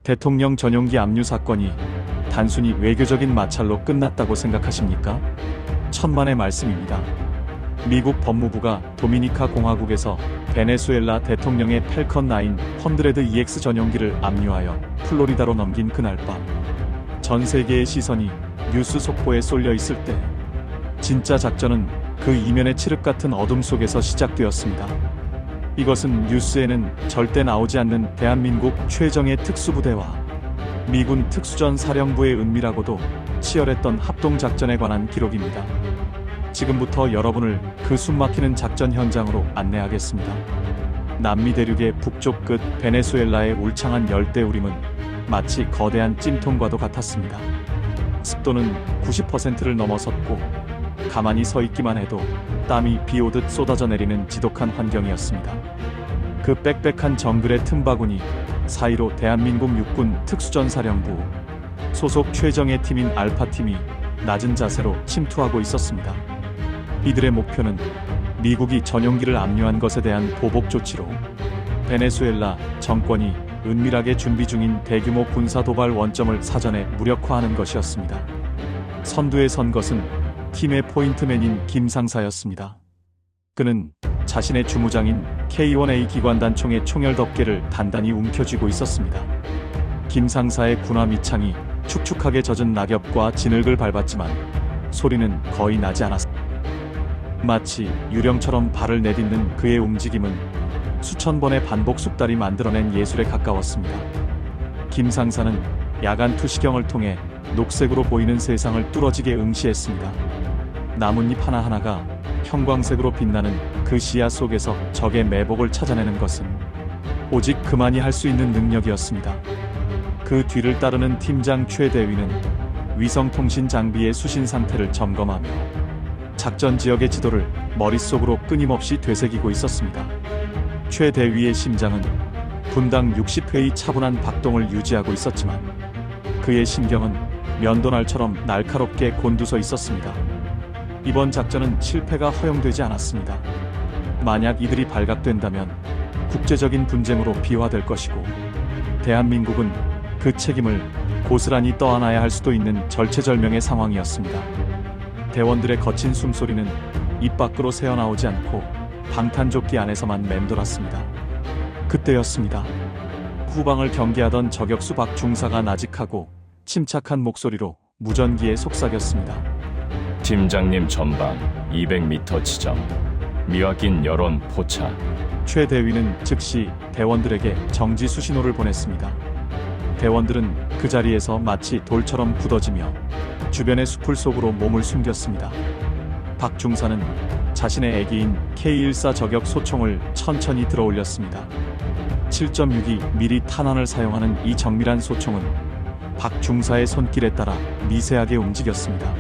대통령 전용기 압류 사건이 단순히 외교적인 마찰로 끝났다고 생각하십니까? 천만의 말씀입니다. 미국 법무부가 도미니카 공화국에서 베네수엘라 대통령의 펠컨 9 100EX 전용기를 압류하여 플로리다로 넘긴 그날 밤, 전 세계의 시선이 뉴스 속보에 쏠려 있을 때 진짜 작전은 그 이면의 칠흑 같은 어둠 속에서 시작되었습니다. 이것은 뉴스에는 절대 나오지 않는 대한민국 최정예 특수부대와 미군 특수전 사령부의 은밀하고도 치열했던 합동작전에 관한 기록입니다. 지금부터 여러분을 그 숨막히는 작전 현장으로 안내하겠습니다. 남미 대륙의 북쪽 끝 베네수엘라의 울창한 열대우림은 마치 거대한 찜통과도 같았습니다. 습도는 90%를 넘어섰고 가만히 서 있기만 해도 땀이 비 오듯 쏟아져 내리는 지독한 환경이었습니다. 그 빽빽한 정글의 틈바구니 사이로 대한민국 육군 특수전사령부 소속 최정예 팀인 알파팀이 낮은 자세로 침투하고 있었습니다. 이들의 목표는 미국이 전용기를 압류한 것에 대한 보복 조치로 베네수엘라 정권이 은밀하게 준비 중인 대규모 군사 도발 원점을 사전에 무력화하는 것이었습니다. 선두에 선 것은 팀의 포인트맨인 김 상사였습니다. 그는 자신의 주무장인 K1A 기관단총의 총열 덮개를 단단히 움켜쥐고 있었습니다. 김 상사의 군화 밑창이 축축하게 젖은 낙엽과 진흙을 밟았지만 소리는 거의 나지 않았습니다. 마치 유령처럼 발을 내딛는 그의 움직임은 수천 번의 반복 숙달이 만들어낸 예술에 가까웠습니다. 김 상사는 야간 투시경을 통해 녹색으로 보이는 세상을 뚫어지게 응시했습니다. 나뭇잎 하나하나가 형광색으로 빛나는 그 시야 속에서 적의 매복을 찾아내는 것은 오직 그만이 할 수 있는 능력이었습니다. 그 뒤를 따르는 팀장 최대위는 위성통신 장비의 수신 상태를 점검하며 작전 지역의 지도를 머릿속으로 끊임없이 되새기고 있었습니다. 최대위의 심장은 분당 60회의 차분한 박동을 유지하고 있었지만 그의 심경은 면도날처럼 날카롭게 곤두서 있었습니다. 이번 작전은 실패가 허용되지 않았습니다. 만약 이들이 발각된다면 국제적인 분쟁으로 비화될 것이고 대한민국은 그 책임을 고스란히 떠안아야 할 수도 있는 절체절명의 상황이었습니다. 대원들의 거친 숨소리는 입 밖으로 새어나오지 않고 방탄조끼 안에서만 맴돌았습니다. 그때였습니다. 후방을 경계하던 저격수 박 중사가 나직하고 침착한 목소리로 무전기에 속삭였습니다. 팀장님 전방 200m 지점 미확인 여론 포착. 최대위는 즉시 대원들에게 정지 수신호를 보냈습니다. 대원들은 그 자리에서 마치 돌처럼 굳어지며 주변의 숲을 속으로 몸을 숨겼습니다. 박 중사는 자신의 애기인 K14 저격 소총을 천천히 들어올렸습니다. 7.62mm 탄환을 사용하는 이 정밀한 소총은 박 중사의 손길에 따라 미세하게 움직였습니다.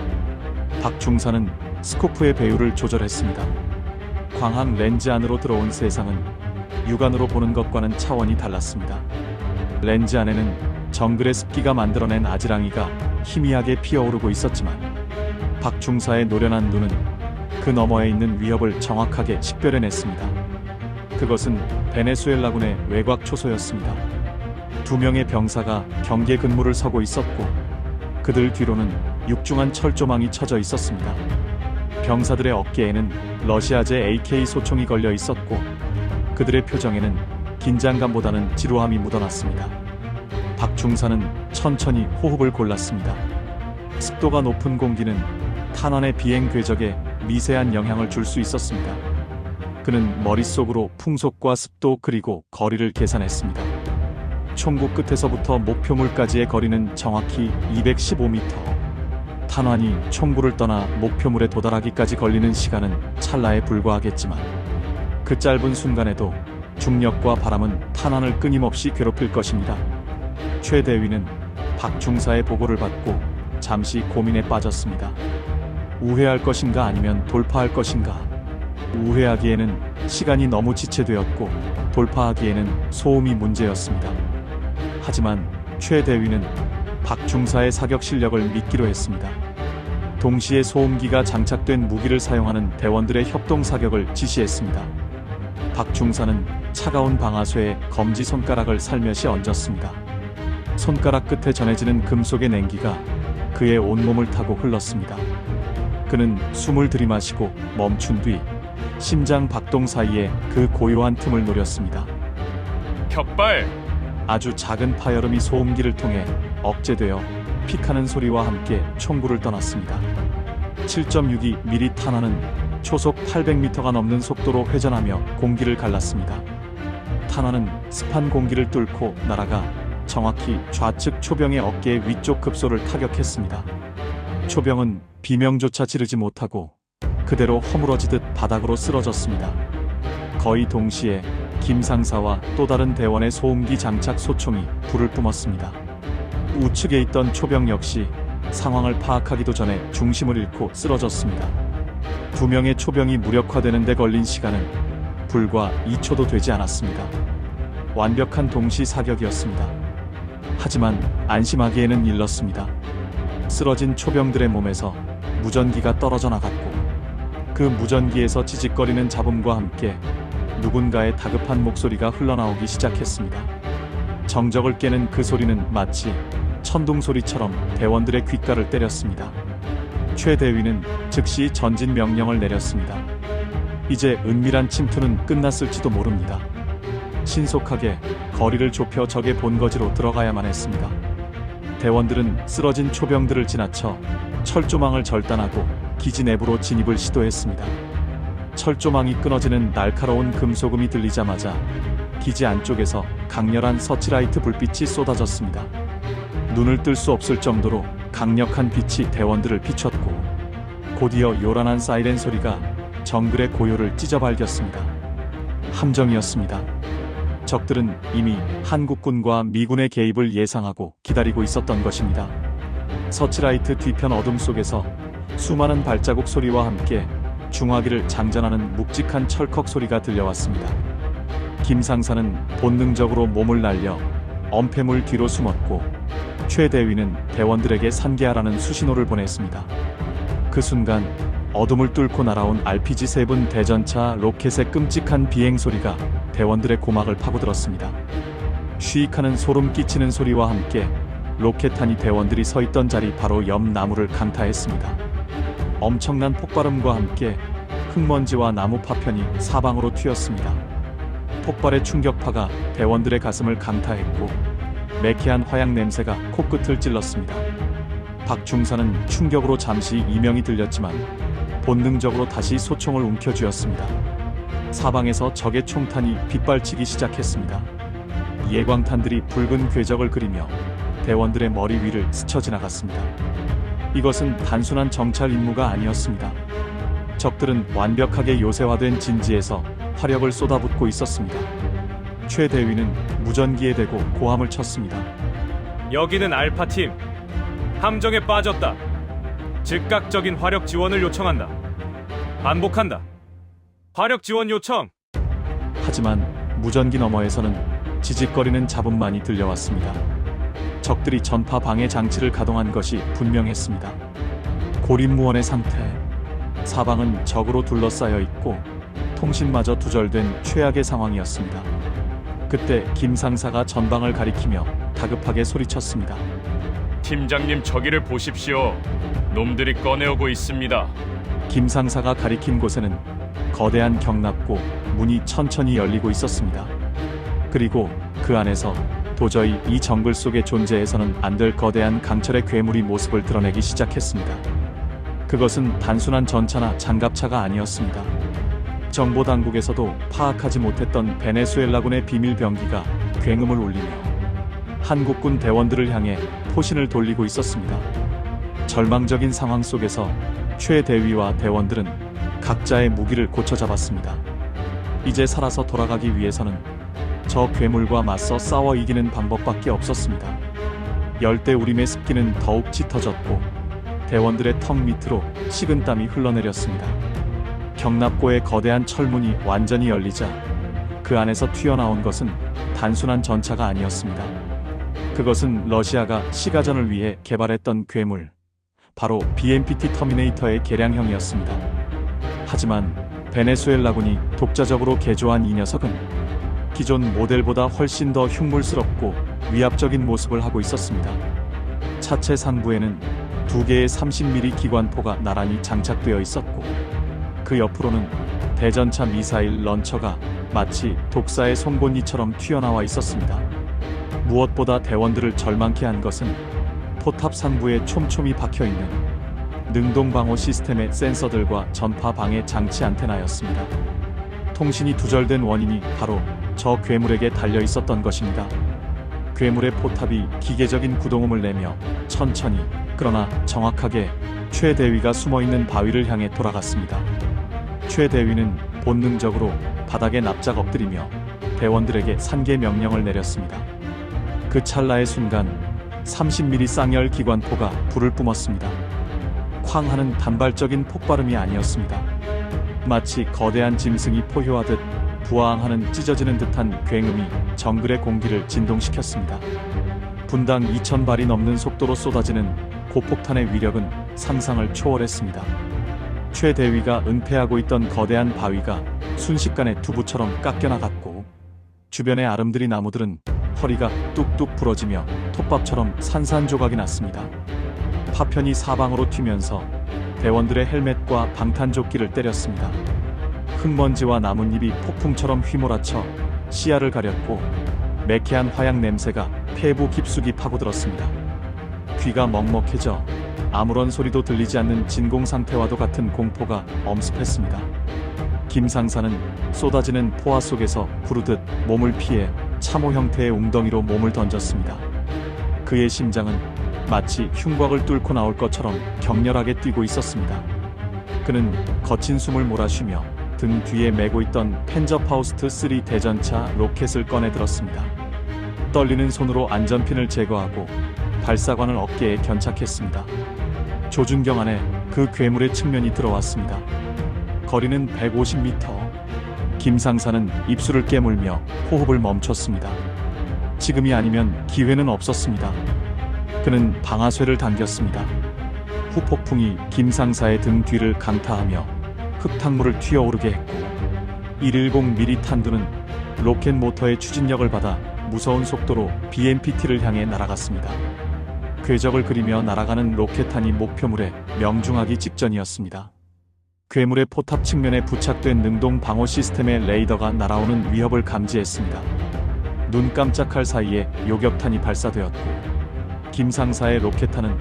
박 중사는 스코프의 배율을 조절했습니다. 광학 렌즈 안으로 들어온 세상은 육안으로 보는 것과는 차원이 달랐습니다. 렌즈 안에는 정글의 습기가 만들어낸 아지랑이가 희미하게 피어오르고 있었지만 박 중사의 노련한 눈은 그 너머에 있는 위협을 정확하게 식별해냈습니다. 그것은 베네수엘라군의 외곽 초소였습니다. 2명의 병사가 경계 근무를 서고 있었고 그들 뒤로는 육중한 철조망이 쳐져 있었습니다. 병사들의 어깨에는 러시아제 AK 소총이 걸려 있었고 그들의 표정에는 긴장감보다는 지루함이 묻어났습니다. 박 중사는 천천히 호흡을 골랐습니다. 습도가 높은 공기는 탄환의 비행 궤적에 미세한 영향을 줄 수 있었습니다. 그는 머릿속으로 풍속과 습도 그리고 거리를 계산했습니다. 총구 끝에서부터 목표물까지의 거리는 정확히 215m. 탄환이 총구를 떠나 목표물에 도달하기까지 걸리는 시간은 찰나에 불과하겠지만 그 짧은 순간에도 중력과 바람은 탄환을 끊임없이 괴롭힐 것입니다. 최대위는 박 중사의 보고를 받고 잠시 고민에 빠졌습니다. 우회할 것인가 아니면 돌파할 것인가. 우회하기에는 시간이 너무 지체되었고 돌파하기에는 소음이 문제였습니다. 하지만 최대위는 박 중사의 사격 실력을 믿기로 했습니다. 동시에 소음기가 장착된 무기를 사용하는 대원들의 협동 사격을 지시했습니다. 박 중사는 차가운 방아쇠에 검지 손가락을 살며시 얹었습니다. 손가락 끝에 전해지는 금속의 냉기가 그의 온몸을 타고 흘렀습니다. 그는 숨을 들이마시고 멈춘 뒤 심장 박동 사이에 그 고요한 틈을 노렸습니다. 격발! 아주 작은 파열음이 소음기를 통해 억제되어 픽하는 소리와 함께 총구를 떠났습니다. 7.62mm 탄환은 초속 800m가 넘는 속도로 회전하며 공기를 갈랐습니다. 탄환은 습한 공기를 뚫고 날아가 정확히 좌측 초병의 어깨 위쪽 급소를 타격했습니다. 초병은 비명조차 지르지 못하고 그대로 허물어지듯 바닥으로 쓰러졌습니다. 거의 동시에 김 상사와 또 다른 대원의 소음기 장착 소총이 불을 뿜었습니다. 우측에 있던 초병 역시 상황을 파악하기도 전에 중심을 잃고 쓰러졌습니다. 두 명의 초병이 무력화되는 데 걸린 시간은 불과 2초도 되지 않았습니다. 완벽한 동시 사격이었습니다. 하지만 안심하기에는 일렀습니다. 쓰러진 초병들의 몸에서 무전기가 떨어져 나갔고 그 무전기에서 지직거리는 잡음과 함께 누군가의 다급한 목소리가 흘러나오기 시작했습니다. 정적을 깨는 그 소리는 마치 천둥 소리처럼 대원들의 귓가를 때렸습니다. 최 대위는 즉시 전진 명령을 내렸습니다. 이제 은밀한 침투는 끝났을지도 모릅니다. 신속하게 거리를 좁혀 적의 본거지로 들어가야만 했습니다. 대원들은 쓰러진 초병들을 지나쳐 철조망을 절단하고 기지 내부로 진입을 시도했습니다. 철조망이 끊어지는 날카로운 금소금이 들리자마자 기지 안쪽에서 강렬한 서치라이트 불빛이 쏟아졌습니다. 눈을 뜰 수 없을 정도로 강력한 빛이 대원들을 비췄고 곧이어 요란한 사이렌 소리가 정글의 고요를 찢어발겼습니다. 함정이었습니다. 적들은 이미 한국군과 미군의 개입을 예상하고 기다리고 있었던 것입니다. 서치라이트 뒤편 어둠 속에서 수많은 발자국 소리와 함께 중화기를 장전하는 묵직한 철컥 소리가 들려왔습니다. 김 상사는 본능적으로 몸을 날려 엄폐물 뒤로 숨었고 최 대위는 대원들에게 산계하라는 수신호를 보냈습니다. 그 순간 어둠을 뚫고 날아온 RPG-7 대전차 로켓의 끔찍한 비행 소리가 대원들의 고막을 파고들었습니다. 쉬익하는 소름 끼치는 소리와 함께 로켓탄이 대원들이 서 있던 자리 바로 옆 나무를 강타했습니다. 엄청난 폭발음과 함께 흙먼지와 나무 파편이 사방으로 튀었습니다. 폭발의 충격파가 대원들의 가슴을 강타했고 매캐한 화약 냄새가 코끝을 찔렀습니다. 박 중사는 충격으로 잠시 이명이 들렸지만 본능적으로 다시 소총을 움켜쥐었습니다. 사방에서 적의 총탄이 빗발치기 시작했습니다. 예광탄들이 붉은 궤적을 그리며 대원들의 머리 위를 스쳐 지나갔습니다. 이것은 단순한 정찰 임무가 아니었습니다. 적들은 완벽하게 요새화된 진지에서 화력을 쏟아붓고 있었습니다. 최 대위는 무전기에 대고 고함을 쳤습니다. 여기는 알파팀. 함정에 빠졌다. 즉각적인 화력 지원을 요청한다. 반복한다. 화력 지원 요청. 하지만 무전기 너머에서는 지직거리는 잡음만이 들려왔습니다. 적들이 전파 방해 장치를 가동한 것이 분명했습니다. 고립무원의 상태. 사방은 적으로 둘러싸여 있고 통신마저 두절된 최악의 상황이었습니다. 그때 김 상사가 전방을 가리키며 다급하게 소리쳤습니다. 팀장님 저기를 보십시오. 놈들이 꺼내오고 있습니다. 김 상사가 가리킨 곳에는 거대한 경납고 문이 천천히 열리고 있었습니다. 그리고 그 안에서 도저히 이 정글 속에 존재해서는 안 될 거대한 강철의 괴물이 모습을 드러내기 시작했습니다. 그것은 단순한 전차나 장갑차가 아니었습니다. 정보당국에서도 파악하지 못했던 베네수엘라군의 비밀 병기가 굉음을 울리며 한국군 대원들을 향해 포신을 돌리고 있었습니다. 절망적인 상황 속에서 최 대위와 대원들은 각자의 무기를 고쳐잡았습니다. 이제 살아서 돌아가기 위해서는 저 괴물과 맞서 싸워 이기는 방법밖에 없었습니다. 열대우림의 습기는 더욱 짙어졌고 대원들의 턱 밑으로 식은땀이 흘러내렸습니다. 경납고의 거대한 철문이 완전히 열리자 그 안에서 튀어나온 것은 단순한 전차가 아니었습니다. 그것은 러시아가 시가전을 위해 개발했던 괴물, 바로 BMPT 터미네이터의 개량형이었습니다. 하지만 베네수엘라군이 독자적으로 개조한 이 녀석은 기존 모델보다 훨씬 더 흉물스럽고 위압적인 모습을 하고 있었습니다. 차체 상부에는 2개의 30mm 기관포가 나란히 장착되어 있었고 그 옆으로는 대전차 미사일 런처가 마치 독사의 송곳니처럼 튀어나와 있었습니다. 무엇보다 대원들을 절망케 한 것은 포탑 상부에 촘촘히 박혀있는 능동방어 시스템의 센서들과 전파 방해 장치 안테나였습니다. 통신이 두절된 원인이 바로 저 괴물에게 달려 있었던 것입니다. 괴물의 포탑이 기계적인 구동음을 내며 천천히 그러나 정확하게 최대위가 숨어있는 바위를 향해 돌아갔습니다. 최대위는 본능적으로 바닥에 납작 엎드리며 대원들에게 산계 명령을 내렸습니다. 그 찰나의 순간 30mm 쌍열 기관포가 불을 뿜었습니다. 쾅 하는 단발적인 폭발음이 아니었습니다. 마치 거대한 짐승이 포효하듯 부항하는 찢어지는 듯한 굉음이 정글의 공기를 진동시켰습니다. 분당 2000발이 넘는 속도로 쏟아지는 고폭탄의 위력은 상상을 초월했습니다. 최대위가 은폐하고 있던 거대한 바위가 순식간에 두부처럼 깎여나갔고 주변의 아름드리 나무들은 허리가 뚝뚝 부러지며 톱밥처럼 산산조각이 났습니다. 파편이 사방으로 튀면서 대원들의 헬멧과 방탄조끼를 때렸습니다. 흙먼지와 나뭇잎이 폭풍처럼 휘몰아쳐 시야를 가렸고 매캐한 화약 냄새가 폐부 깊숙이 파고들었습니다. 귀가 먹먹해져 아무런 소리도 들리지 않는 진공 상태와도 같은 공포가 엄습했습니다. 김상사는 쏟아지는 포화 속에서 부르듯 몸을 피해 참호 형태의 웅덩이로 몸을 던졌습니다. 그의 심장은 마치 흉곽을 뚫고 나올 것처럼 격렬하게 뛰고 있었습니다. 그는 거친 숨을 몰아쉬며 등 뒤에 메고 있던 펜저파우스트 3 대전차 로켓을 꺼내 들었습니다. 떨리는 손으로 안전핀을 제거하고 발사관을 어깨에 견착했습니다. 조준경 안에 그 괴물의 측면이 들어왔습니다. 거리는 150m. 김상사는 입술을 깨물며 호흡을 멈췄습니다. 지금이 아니면 기회는 없었습니다. 그는 방아쇠를 당겼습니다. 후폭풍이 김상사의 등 뒤를 강타하며 흙탕물을 튀어오르게 했고 110mm 탄두는 로켓 모터의 추진력을 받아 무서운 속도로 BMPT를 향해 날아갔습니다. 궤적을 그리며 날아가는 로켓탄이 목표물에 명중하기 직전이었습니다. 괴물의 포탑 측면에 부착된 능동 방어 시스템의 레이더가 날아오는 위협을 감지했습니다. 눈 깜짝할 사이에 요격탄이 발사되었고 김상사의 로켓탄은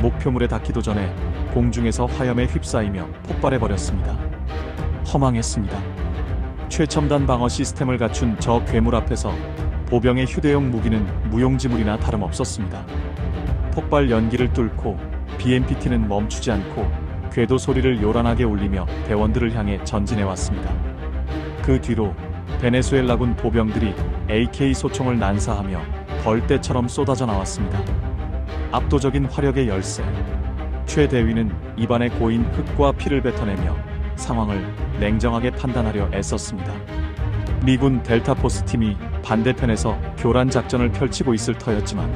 목표물에 닿기도 전에 공중에서 화염에 휩싸이며 폭발해버렸습니다. 허망했습니다. 최첨단 방어 시스템을 갖춘 저 괴물 앞에서 보병의 휴대용 무기는 무용지물이나 다름없었습니다. 폭발 연기를 뚫고 BMPT는 멈추지 않고 궤도 소리를 요란하게 울리며 대원들을 향해 전진해왔습니다. 그 뒤로 베네수엘라군 보병들이 AK 소총을 난사하며 벌떼처럼 쏟아져 나왔습니다. 압도적인 화력의 열세. 최대위는 입안에 고인 흙과 피를 뱉어내며 상황을 냉정하게 판단하려 애썼습니다. 미군 델타포스 팀이 반대편에서 교란 작전을 펼치고 있을 터였지만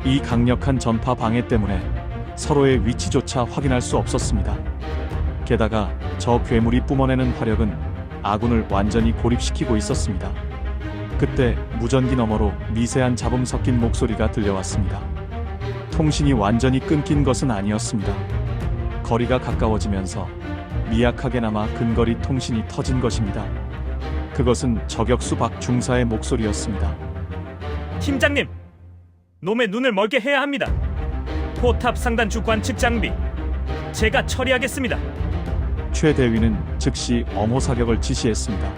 이 강력한 전파 방해 때문에 서로의 위치조차 확인할 수 없었습니다. 게다가 저 괴물이 뿜어내는 화력은 아군을 완전히 고립시키고 있었습니다. 그때 무전기 너머로 미세한 잡음 섞인 목소리가 들려왔습니다. 통신이 완전히 끊긴 것은 아니었습니다. 거리가 가까워지면서 미약하게나마 근거리 통신이 터진 것입니다. 그것은 저격수 박 중사의 목소리였습니다. 팀장님, 놈의 눈을 멀게 해야 합니다. 포탑 상단주 관측 장비 제가 처리하겠습니다. 최대위는 즉시 엄호 사격을 지시했습니다.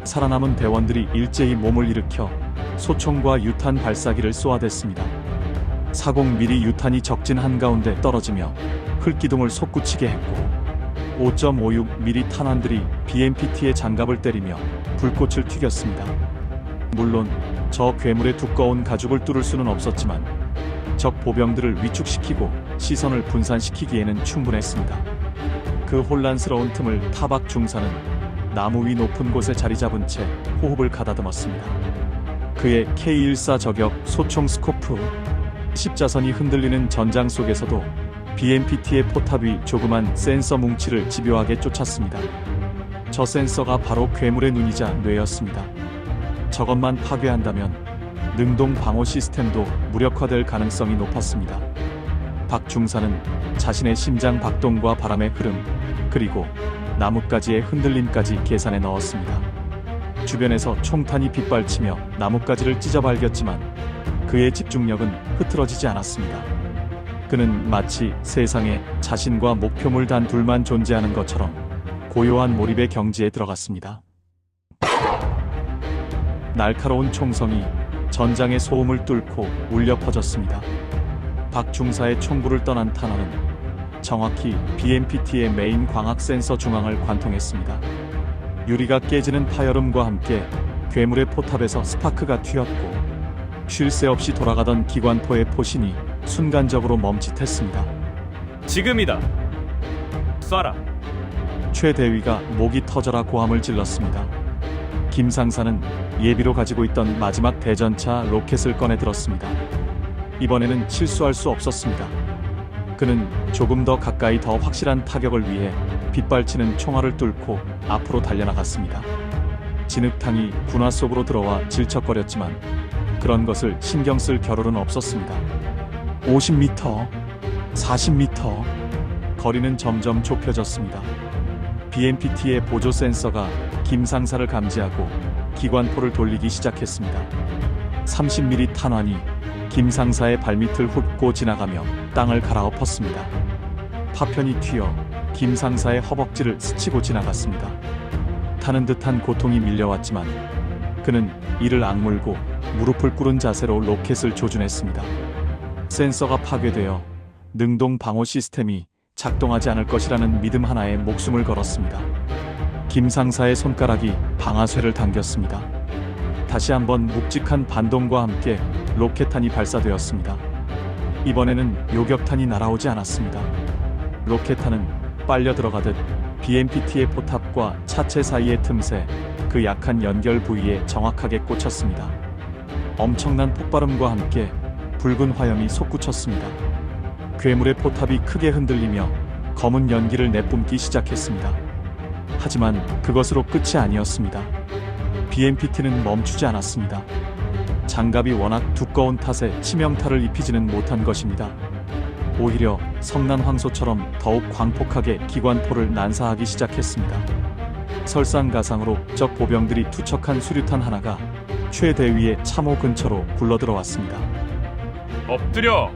살아남은 대원들이 일제히 몸을 일으켜 소총과 유탄 발사기를 쏘아댔습니다. 40mm 유탄이 적진 한가운데 떨어지며 흙기둥을 솟구치게 했고 5.56mm 탄환들이 BMPT의 장갑을 때리며 불꽃을 튀겼습니다. 물론 저 괴물의 두꺼운 가죽을 뚫을 수는 없었지만 적 보병들을 위축시키고 시선을 분산시키기에는 충분했습니다. 그 혼란스러운 틈을 타박 중사는 나무 위 높은 곳에 자리 잡은 채 호흡을 가다듬었습니다. 그의 K14 저격 소총 스코프, 십자선이 흔들리는 전장 속에서도 BMPT의 포탑 위 조그만 센서 뭉치를 집요하게 쫓았습니다. 저 센서가 바로 괴물의 눈이자 뇌였습니다. 저것만 파괴한다면 능동 방어 시스템도 무력화될 가능성이 높았습니다. 박 중사는 자신의 심장 박동과 바람의 흐름, 그리고 나뭇가지의 흔들림까지 계산에 넣었습니다. 주변에서 총탄이 빗발치며 나뭇가지를 찢어발겼지만 그의 집중력은 흐트러지지 않았습니다. 그는 마치 세상에 자신과 목표물 단 둘만 존재하는 것처럼 고요한 몰입의 경지에 들어갔습니다. 날카로운 총성이 전장의 소음을 뚫고 울려 퍼졌습니다. 박 중사의 총구를 떠난 탄환은 정확히 BMPT의 메인 광학 센서 중앙을 관통했습니다. 유리가 깨지는 파열음과 함께 괴물의 포탑에서 스파크가 튀었고 쉴 새 없이 돌아가던 기관포의 포신이 순간적으로 멈칫했습니다. 지금이다. 쏴라. 최 대위가 목이 터져라 고함을 질렀습니다. 김 상사는 예비로 가지고 있던 마지막 대전차 로켓을 꺼내 들었습니다. 이번에는 실수할 수 없었습니다. 그는 조금 더 가까이 더 확실한 타격을 위해 빗발치는 총알을 뚫고 앞으로 달려나갔습니다. 진흙탕이 군화 속으로 들어와 질척거렸지만 그런 것을 신경 쓸 겨를은 없었습니다. 50m, 40m, 거리는 점점 좁혀졌습니다. BMPT의 보조 센서가 김 상사를 감지하고 기관포를 돌리기 시작했습니다. 30mm 탄환이 김 상사의 발밑을 훑고 지나가며 땅을 갈아엎었습니다. 파편이 튀어 김 상사의 허벅지를 스치고 지나갔습니다. 타는 듯한 고통이 밀려왔지만 그는 이를 악물고 무릎을 꿇은 자세로 로켓을 조준했습니다. 센서가 파괴되어 능동 방어 시스템이 작동하지 않을 것이라는 믿음 하나에 목숨을 걸었습니다. 김 상사의 손가락이 방아쇠를 당겼습니다. 다시 한번 묵직한 반동과 함께 로켓탄이 발사되었습니다. 이번에는 요격탄이 날아오지 않았습니다. 로켓탄은 빨려 들어가듯 BMPT의 포탑과 차체 사이의 틈새, 그 약한 연결 부위에 정확하게 꽂혔습니다. 엄청난 폭발음과 함께 붉은 화염이 솟구쳤습니다. 괴물의 포탑이 크게 흔들리며 검은 연기를 내뿜기 시작했습니다. 하지만 그것으로 끝이 아니었습니다. BMPT는 멈추지 않았습니다. 장갑이 워낙 두꺼운 탓에 치명타를 입히지는 못한 것입니다. 오히려 성난 황소처럼 더욱 광폭하게 기관포를 난사하기 시작했습니다. 설상가상으로 적 보병들이 투척한 수류탄 하나가 최 대위의 참호 근처로 굴러들어왔습니다. 엎드려!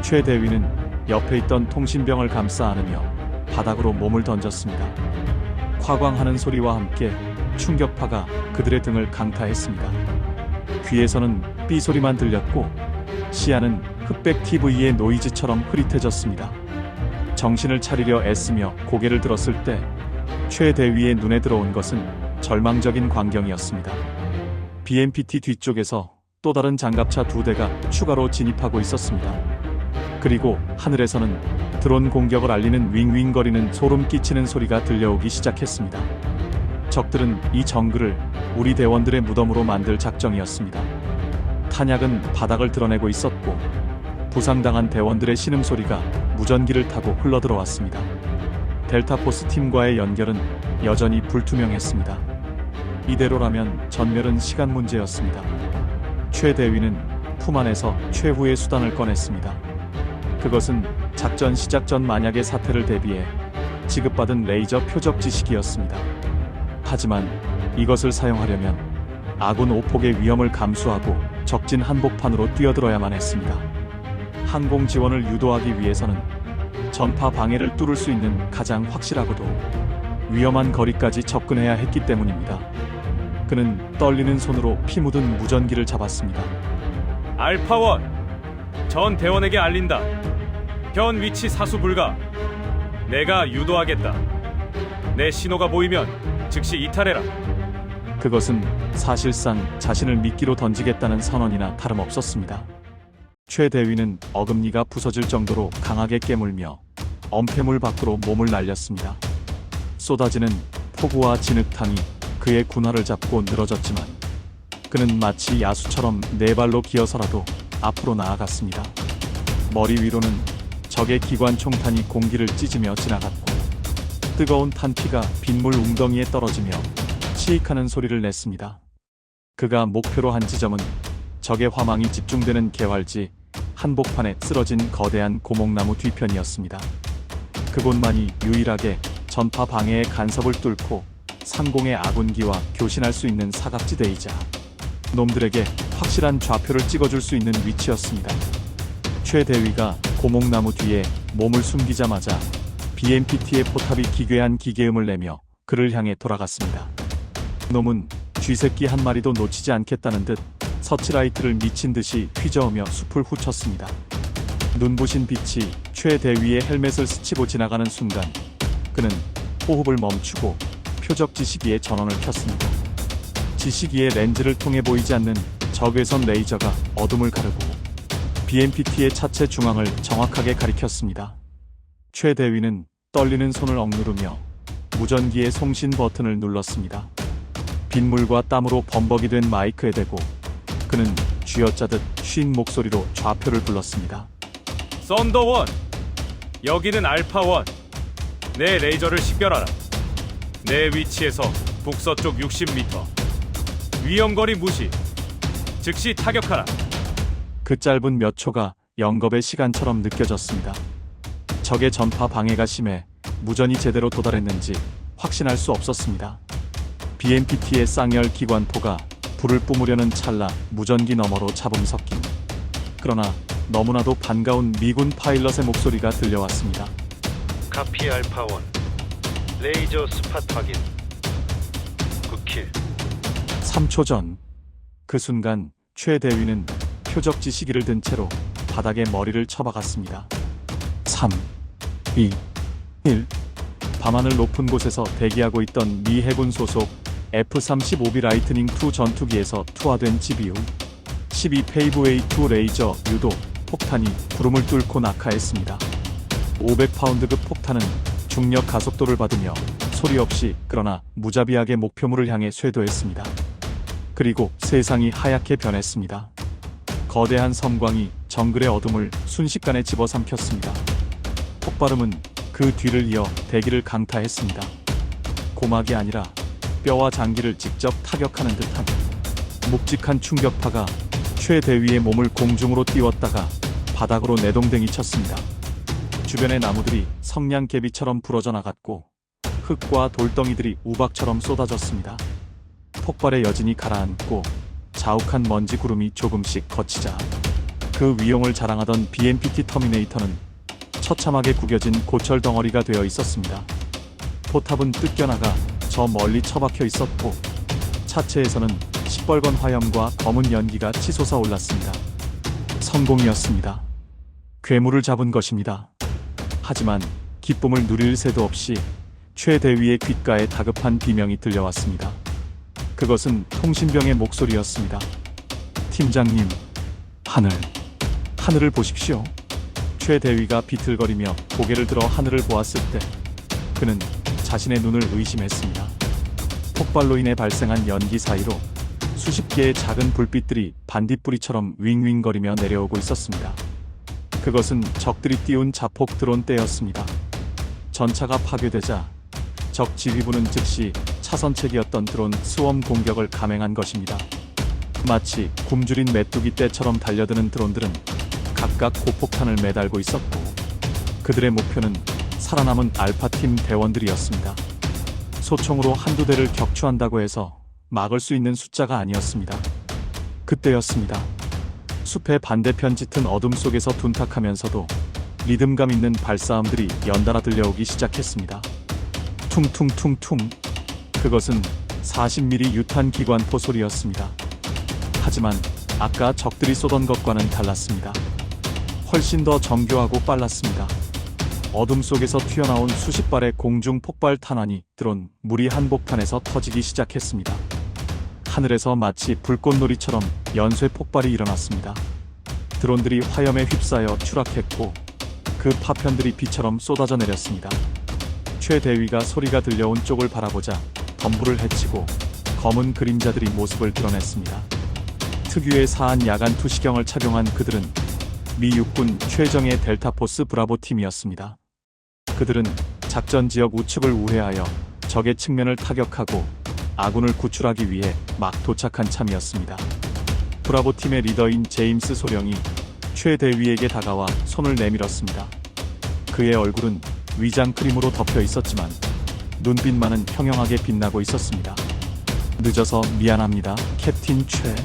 최 대위는 옆에 있던 통신병을 감싸 안으며 바닥으로 몸을 던졌습니다. 화광하는 소리와 함께 충격파가 그들의 등을 강타했습니다. 귀에서는 삐소리만 들렸고 시야는 흑백 TV의 노이즈처럼 흐릿해졌습니다. 정신을 차리려 애쓰며 고개를 들었을 때 최 대위의 눈에 들어온 것은 절망적인 광경이었습니다. BMPT 뒤쪽에서 또 다른 장갑차 2대가 추가로 진입하고 있었습니다. 그리고 하늘에서는 드론 공격을 알리는 윙윙거리는 소름 끼치는 소리가 들려오기 시작했습니다. 적들은 이 정글을 우리 대원들의 무덤으로 만들 작정이었습니다. 탄약은 바닥을 드러내고 있었고 부상당한 대원들의 신음소리가 무전기를 타고 흘러들어왔습니다. 델타포스 팀과의 연결은 여전히 불투명했습니다. 이대로라면 전멸은 시간 문제였습니다. 최 대위는 품 안에서 최후의 수단을 꺼냈습니다. 그것은 작전 시작 전 만약의 사태를 대비해 지급받은 레이저 표적 지식이었습니다. 하지만 이것을 사용하려면 아군 오폭의 위험을 감수하고 적진 한복판으로 뛰어들어야만 했습니다. 항공 지원을 유도하기 위해서는 전파 방해를 뚫을 수 있는 가장 확실하고도 위험한 거리까지 접근해야 했기 때문입니다. 그는 떨리는 손으로 피 묻은 무전기를 잡았습니다. 알파원, 전 대원에게 알린다. 현 위치 사수 불가. 내가 유도하겠다. 내 신호가 보이면 즉시 이탈해라. 그것은 사실상 자신을 미끼로 던지겠다는 선언이나 다름없었습니다. 최 대위는 어금니가 부서질 정도로 강하게 깨물며 엄폐물 밖으로 몸을 날렸습니다. 쏟아지는 폭우와 진흙탕이 그의 군화를 잡고 늘어졌지만 그는 마치 야수처럼 네 발로 기어서라도 앞으로 나아갔습니다. 머리 위로는 적의 기관 총탄이 공기를 찢으며 지나갔고 뜨거운 탄피가 빗물 웅덩이에 떨어지며 치익하는 소리를 냈습니다. 그가 목표로 한 지점은 적의 화망이 집중되는 개활지 한복판에 쓰러진 거대한 고목나무 뒤편이었습니다. 그곳만이 유일하게 전파 방해의 간섭을 뚫고 상공의 아군기와 교신할 수 있는 사각지대이자 놈들에게 확실한 좌표를 찍어줄 수 있는 위치였습니다. 최 대위가 고목나무 뒤에 몸을 숨기자마자 BMPT의 포탑이 기괴한 기계음을 내며 그를 향해 돌아갔습니다. 놈은 쥐새끼 한 마리도 놓치지 않겠다는 듯 서치라이트를 미친 듯이 휘저으며 숲을 훑었습니다. 눈부신 빛이 최 대위의 헬멧을 스치고 지나가는 순간 그는 호흡을 멈추고 표적 지시기의 전원을 켰습니다. 지시기의 렌즈를 통해 보이지 않는 적외선 레이저가 어둠을 가르고 BMPT의 차체 중앙을 정확하게 가리켰습니다. 최 대위는 떨리는 손을 억누르며 무전기의 송신 버튼을 눌렀습니다. 빗물과 땀으로 범벅이 된 마이크에 대고 그는 쥐어짜듯 쉰 목소리로 좌표를 불렀습니다. 썬더원, 여기는 알파원. 내 레이저를 식별하라. 내 위치에서 북서쪽 60m. 위험거리 무시. 즉시 타격하라. 그 짧은 몇 초가 영겁의 시간처럼 느껴졌습니다. 적의 전파 방해가 심해 무전이 제대로 도달했는지 확신할 수 없었습니다. BMPT의 쌍열 기관포가 불을 뿜으려는 찰나 무전기 너머로 잡음 섞인, 그러나 너무나도 반가운 미군 파일럿의 목소리가 들려왔습니다. 카피 알파원, 레이저 스팟 확인. 굿킬. 3초 전, 그 순간 최 대위는 표적 지시기를 든 채로 바닥에 머리를 쳐박았습니다. 3, 2, 1. 밤하늘 높은 곳에서 대기하고 있던 미 해군 소속 F-35B 라이트닝2 전투기에서 투하된 GBU 12 페이브웨이2 레이저 유도 폭탄이 구름을 뚫고 낙하했습니다. 500파운드급 폭탄은 중력 가속도를 받으며 소리 없이 그러나 무자비하게 목표물을 향해 쇄도했습니다. 그리고 세상이 하얗게 변했습니다. 거대한 섬광이 정글의 어둠을 순식간에 집어삼켰습니다. 폭발음은 그 뒤를 이어 대기를 강타했습니다. 고막이 아니라 뼈와 장기를 직접 타격하는 듯한 묵직한 충격파가 최 대위의 몸을 공중으로 띄웠다가 바닥으로 내동댕이 쳤습니다. 주변의 나무들이 성냥개비처럼 부러져 나갔고 흙과 돌덩이들이 우박처럼 쏟아졌습니다. 폭발의 여진이 가라앉고 자욱한 먼지 구름이 조금씩 걷히자 그 위용을 자랑하던 BMPT 터미네이터는 처참하게 구겨진 고철 덩어리가 되어 있었습니다. 포탑은 뜯겨나가 저 멀리 처박혀 있었고 차체에서는 시뻘건 화염과 검은 연기가 치솟아 올랐습니다. 성공이었습니다. 괴물을 잡은 것입니다. 하지만 기쁨을 누릴 새도 없이 최 대위의 귓가에 다급한 비명이 들려왔습니다. 그것은 통신병의 목소리였습니다. 팀장님, 하늘을 보십시오. 최 대위가 비틀거리며 고개를 들어 하늘을 보았을 때 그는 자신의 눈을 의심했습니다. 폭발로 인해 발생한 연기 사이로 수십 개의 작은 불빛들이 반딧불이처럼 윙윙거리며 내려오고 있었습니다. 그것은 적들이 띄운 자폭 드론대였습니다. 전차가 파괴되자 적 지휘부는 즉시 차선책이었던 드론 스웜 공격을 감행한 것입니다. 마치 굶주린 메뚜기 떼처럼 달려드는 드론들은 각각 고폭탄을 매달고 있었고 그들의 목표는 살아남은 알파팀 대원들이었습니다. 소총으로 한두 대를 격추한다고 해서 막을 수 있는 숫자가 아니었습니다. 그때였습니다. 숲의 반대편 짙은 어둠 속에서 둔탁하면서도 리듬감 있는 발싸움들이 연달아 들려오기 시작했습니다. 퉁퉁퉁퉁. 그것은 40mm 유탄 기관포 소리였습니다. 하지만 아까 적들이 쏘던 것과는 달랐습니다. 훨씬 더 정교하고 빨랐습니다. 어둠 속에서 튀어나온 수십 발의 공중 폭발 탄환이 드론 무리 한복판에서 터지기 시작했습니다. 하늘에서 마치 불꽃놀이처럼 연쇄 폭발이 일어났습니다. 드론들이 화염에 휩싸여 추락했고 그 파편들이 비처럼 쏟아져 내렸습니다. 최 대위가 소리가 들려온 쪽을 바라보자 덤불을 헤치고 검은 그림자들이 모습을 드러냈습니다. 특유의 사한 야간 투시경을 착용한 그들은 미 육군 최정예 델타포스 브라보 팀이었습니다. 그들은 작전 지역 우측을 우회하여 적의 측면을 타격하고 아군을 구출하기 위해 막 도착한 참이었습니다. 브라보 팀의 리더인 제임스 소령이 최대위에게 다가와 손을 내밀었습니다. 그의 얼굴은 위장 크림으로 덮여 있었지만 눈빛만은 형형하게 빛나고 있었습니다. 늦어서 미안합니다, 캡틴 최.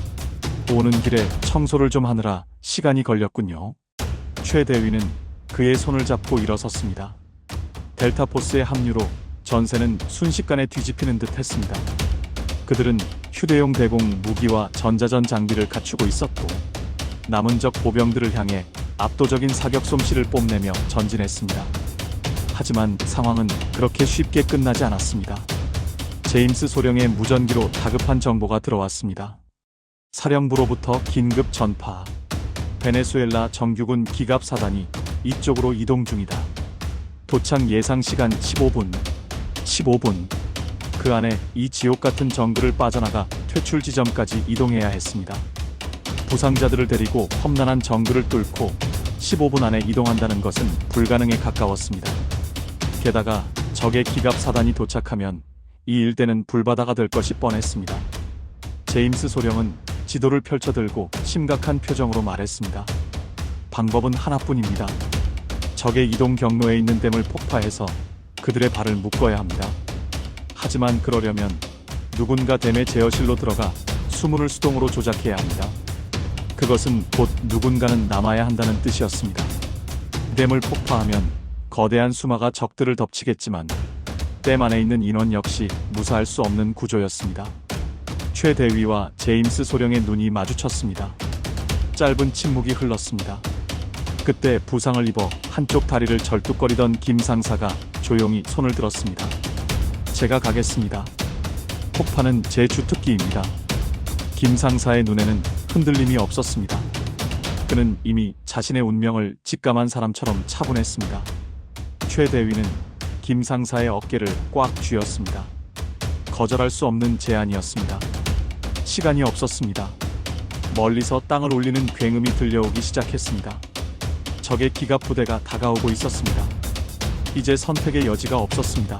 오는 길에 청소를 좀 하느라 시간이 걸렸군요. 최 대위는 그의 손을 잡고 일어섰습니다. 델타포스의 합류로 전세는 순식간에 뒤집히는 듯 했습니다. 그들은 휴대용 대공 무기와 전자전 장비를 갖추고 있었고 남은 적 보병들을 향해 압도적인 사격 솜씨를 뽐내며 전진했습니다. 하지만 상황은 그렇게 쉽게 끝나지 않았습니다. 제임스 소령의 무전기로 다급한 정보가 들어왔습니다. 사령부로부터 긴급 전파. 베네수엘라 정규군 기갑 사단이 이쪽으로 이동 중이다. 도착 예상 시간 15분. 그 안에 이 지옥 같은 정글을 빠져나가 퇴출 지점까지 이동해야 했습니다. 부상자들을 데리고 험난한 정글을 뚫고 15분 안에 이동한다는 것은 불가능에 가까웠습니다. 게다가 적의 기갑 사단이 도착하면 이 일대는 불바다가 될 것이 뻔했습니다. 제임스 소령은 지도를 펼쳐들고 심각한 표정으로 말했습니다. 방법은 하나뿐입니다. 적의 이동 경로에 있는 댐을 폭파해서 그들의 발을 묶어야 합니다. 하지만 그러려면 누군가 댐의 제어실로 들어가 수문을 수동으로 조작해야 합니다. 그것은 곧 누군가는 남아야 한다는 뜻이었습니다. 댐을 폭파하면 거대한 수마가 적들을 덮치겠지만 댐 안에 있는 인원 역시 무사할 수 없는 구조였습니다. 최 대위와 제임스 소령의 눈이 마주쳤습니다. 짧은 침묵이 흘렀습니다. 그때 부상을 입어 한쪽 다리를 절뚝거리던 김 상사가 조용히 손을 들었습니다. 제가 가겠습니다. 폭파는 제 주특기입니다. 김 상사의 눈에는 흔들림이 없었습니다. 그는 이미 자신의 운명을 직감한 사람처럼 차분했습니다. 최 대위는 김 상사의 어깨를 꽉 쥐었습니다. 거절할 수 없는 제안이었습니다. 시간이 없었습니다. 멀리서 땅을 울리는 굉음이 들려오기 시작했습니다. 적의 기갑 부대가 다가오고 있었습니다. 이제 선택의 여지가 없었습니다.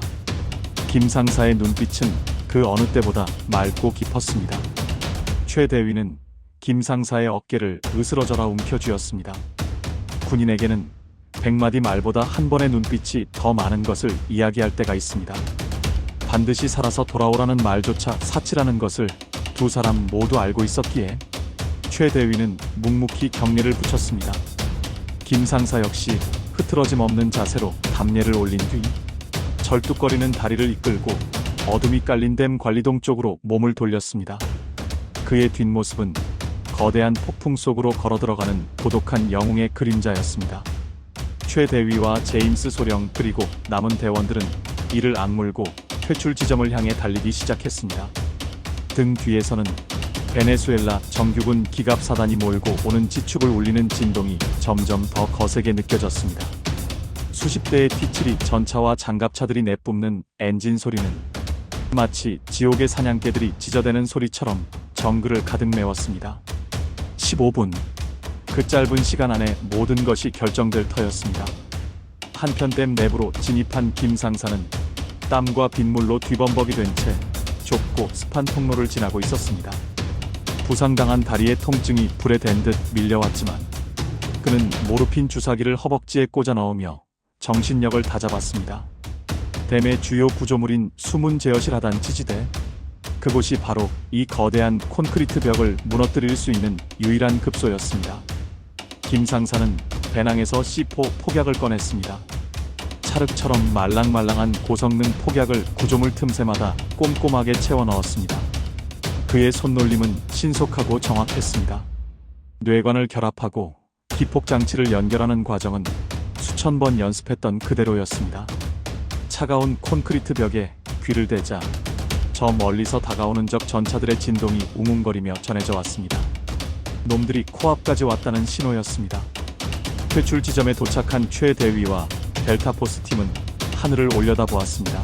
김 상사의 눈빛은 그 어느 때보다 맑고 깊었습니다. 최 대위는 김 상사의 어깨를 으스러져라 움켜쥐었습니다. 군인에게는 100마디 말보다 한 번의 눈빛이 더 많은 것을 이야기할 때가 있습니다. 반드시 살아서 돌아오라는 말조차 사치라는 것을 두 사람 모두 알고 있었기에 최 대위는 묵묵히 경례를 붙였습니다. 김 상사 역시 흐트러짐 없는 자세로 담례를 올린 뒤 절뚝거리는 다리를 이끌고 어둠이 깔린 댐 관리동 쪽으로 몸을 돌렸습니다. 그의 뒷모습은 거대한 폭풍 속으로 걸어들어가는 고독한 영웅의 그림자였습니다. 최 대위와 제임스 소령 그리고 남은 대원들은 이를 악물고 퇴출 지점을 향해 달리기 시작했습니다. 등 뒤에서는 베네수엘라 정규군 기갑 사단이 몰고 오는 지축을 울리는 진동이 점점 더 거세게 느껴졌습니다. 수십 대의 T-72 전차와 장갑차들이 내뿜는 엔진 소리는 마치 지옥의 사냥개들이 짖어대는 소리처럼 정글을 가득 메웠습니다. 15분. 그 짧은 시간 안에 모든 것이 결정될 터였습니다. 한편 댐 내부로 진입한 김 상사는 땀과 빗물로 뒤범벅이 된 채 좁고 습한 통로를 지나고 있었습니다. 부상당한 다리의 통증이 불에 댄 듯 밀려왔지만 그는 모르핀 주사기를 허벅지에 꽂아 넣으며 정신력을 다잡았습니다. 댐의 주요 구조물인 수문 제어실 하단 지지대. 그곳이 바로 이 거대한 콘크리트 벽을 무너뜨릴 수 있는 유일한 급소였습니다. 김 상사는 배낭에서 C4 폭약을 꺼냈습니다. 찰흙처럼 말랑말랑한 고성능 폭약을 구조물 틈새마다 꼼꼼하게 채워 넣었습니다. 그의 손놀림은 신속하고 정확했습니다. 뇌관을 결합하고 기폭장치를 연결하는 과정은 수천 번 연습했던 그대로였습니다. 차가운 콘크리트 벽에 귀를 대자 저 멀리서 다가오는 적 전차들의 진동이 웅웅거리며 전해져 왔습니다. 놈들이 코앞까지 왔다는 신호였습니다. 퇴출 지점에 도착한 최 대위와 델타포스 팀은 하늘을 올려다보았습니다.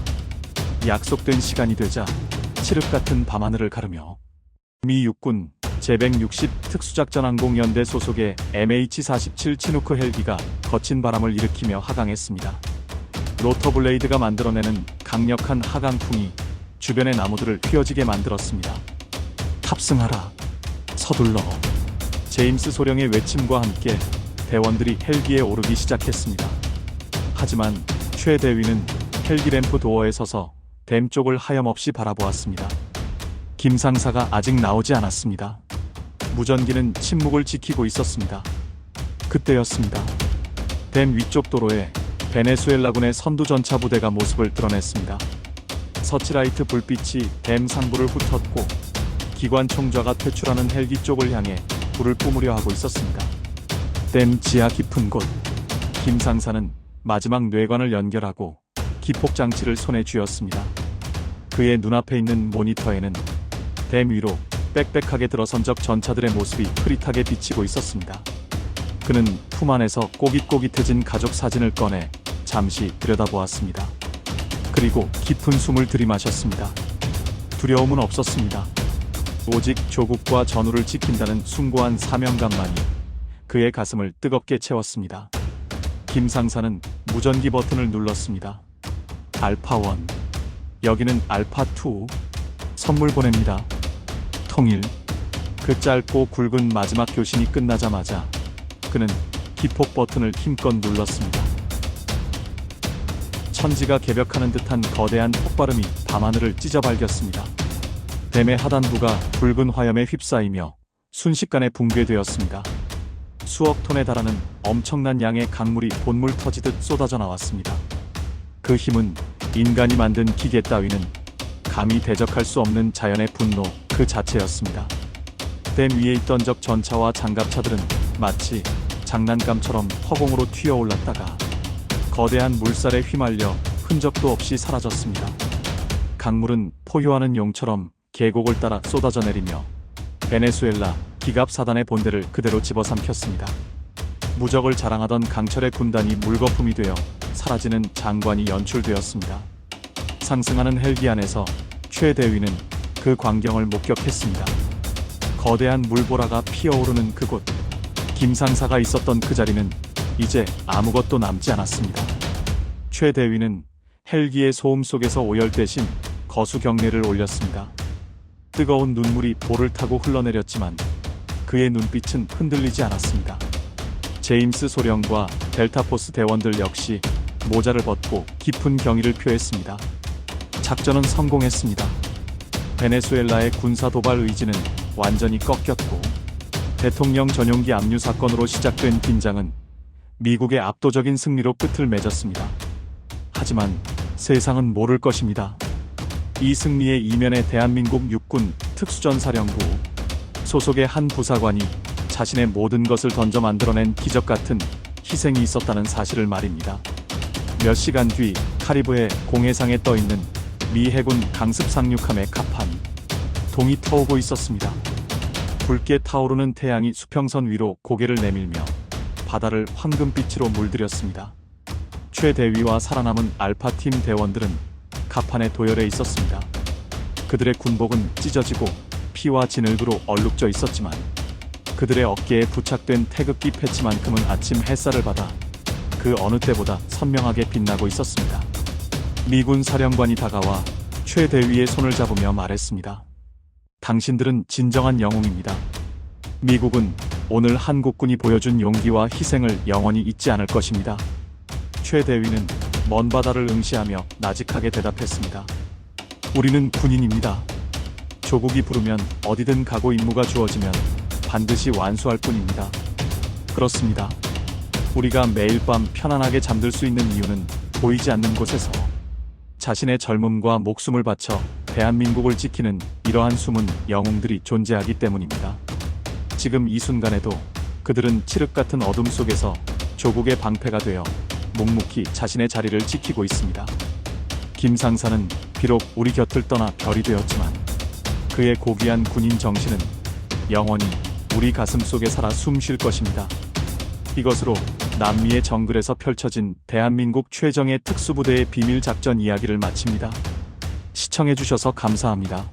약속된 시간이 되자 칠흑 같은 밤하늘을 가르며 미 육군 제160 특수작전항공연대 소속의 MH-47 치누크 헬기가 거친 바람을 일으키며 하강했습니다. 로터블레이드가 만들어내는 강력한 하강풍이 주변의 나무들을 휘어지게 만들었습니다. 탑승하라. 서둘러. 제임스 소령의 외침과 함께 대원들이 헬기에 오르기 시작했습니다. 하지만 최 대위는 헬기 램프 도어에 서서 댐 쪽을 하염없이 바라보았습니다. 김 상사가 아직 나오지 않았습니다. 무전기는 침묵을 지키고 있었습니다. 그때였습니다. 댐 위쪽 도로에 베네수엘라군의 선두 전차 부대가 모습을 드러냈습니다. 서치라이트 불빛이 댐 상부를 훑었고 기관 총좌가 퇴출하는 헬기 쪽을 향해 불을 뿜으려 하고 있었습니다. 댐 지하 깊은 곳, 김 상사는 마지막 뇌관을 연결하고 기폭 장치를 손에 쥐었습니다. 그의 눈앞에 있는 모니터에는 댐 위로 빽빽하게 들어선 적 전차들의 모습이 흐릿하게 비치고 있었습니다. 그는 품 안에서 꼬깃꼬깃해진 가족 사진을 꺼내 잠시 들여다보았습니다. 그리고 깊은 숨을 들이마셨습니다. 두려움은 없었습니다. 오직 조국과 전우를 지킨다는 숭고한 사명감만이 그의 가슴을 뜨겁게 채웠습니다. 김 상사는 무전기 버튼을 눌렀습니다. 알파1, 여기는 알파2, 선물 보냅니다. 통일. 그 짧고 굵은 마지막 교신이 끝나자마자 그는 기폭 버튼을 힘껏 눌렀습니다. 천지가 개벽하는 듯한 거대한 폭발음이 밤하늘을 찢어발겼습니다. 댐의 하단부가 붉은 화염에 휩싸이며 순식간에 붕괴되었습니다. 수억 톤에 달하는 엄청난 양의 강물이 본물 터지듯 쏟아져 나왔습니다. 그 힘은 인간이 만든 기계 따위는 감히 대적할 수 없는 자연의 분노 그 자체였습니다. 댐 위에 있던 적 전차와 장갑차들은 마치 장난감처럼 허공으로 튀어올랐다가 거대한 물살에 휘말려 흔적도 없이 사라졌습니다. 강물은 포효하는 용처럼 계곡을 따라 쏟아져 내리며 베네수엘라 기갑 사단의 본대를 그대로 집어삼켰습니다. 무적을 자랑하던 강철의 군단이 물거품이 되어 사라지는 장관이 연출되었습니다. 상승하는 헬기 안에서 최 대위는 그 광경을 목격했습니다. 거대한 물보라가 피어오르는 그곳, 김 상사가 있었던 그 자리는 이제 아무것도 남지 않았습니다. 최 대위는 헬기의 소음 속에서 오열 대신 거수 경례를 올렸습니다. 뜨거운 눈물이 볼을 타고 흘러내렸지만 그의 눈빛은 흔들리지 않았습니다. 제임스 소령과 델타포스 대원들 역시 모자를 벗고 깊은 경의를 표했습니다. 작전은 성공했습니다. 베네수엘라의 군사 도발 의지는 완전히 꺾였고 대통령 전용기 압류 사건으로 시작된 긴장은 미국의 압도적인 승리로 끝을 맺었습니다. 하지만 세상은 모를 것입니다. 이 승리의 이면에 대한민국 육군 특수전사령부 소속의 한 부사관이 자신의 모든 것을 던져 만들어낸 기적같은 희생이 있었다는 사실을 말입니다. 몇 시간 뒤 카리브해 공해상에 떠있는 미 해군 강습 상륙함의 갑판 동이 터오고 있었습니다. 붉게 타오르는 태양이 수평선 위로 고개를 내밀며 바다를 황금빛으로 물들였습니다. 최 대위와 살아남은 알파팀 대원들은 갑판에 도열해 있었습니다. 그들의 군복은 찢어지고 피와 진흙으로 얼룩져 있었지만 그들의 어깨에 부착된 태극기 패치만큼은 아침 햇살을 받아 그 어느 때보다 선명하게 빛나고 있었습니다. 미군 사령관이 다가와 최 대위의 손을 잡으며 말했습니다. 당신들은 진정한 영웅입니다. 미국은 오늘 한국군이 보여준 용기와 희생을 영원히 잊지 않을 것입니다. 최 대위는 먼 바다를 응시하며 나직하게 대답했습니다. 우리는 군인입니다. 조국이 부르면 어디든 가고 임무가 주어지면 반드시 완수할 뿐입니다. 그렇습니다. 우리가 매일 밤 편안하게 잠들 수 있는 이유는 보이지 않는 곳에서 자신의 젊음과 목숨을 바쳐 대한민국을 지키는 이러한 숨은 영웅들이 존재하기 때문입니다. 지금 이 순간에도 그들은 칠흑 같은 어둠 속에서 조국의 방패가 되어 묵묵히 자신의 자리를 지키고 있습니다. 김 상사는 비록 우리 곁을 떠나 별이 되었지만 그의 고귀한 군인 정신은 영원히 우리 가슴 속에 살아 숨 쉴 것입니다. 이것으로 남미의 정글에서 펼쳐진 대한민국 최정예 특수부대의 비밀 작전 이야기를 마칩니다. 시청해주셔서 감사합니다.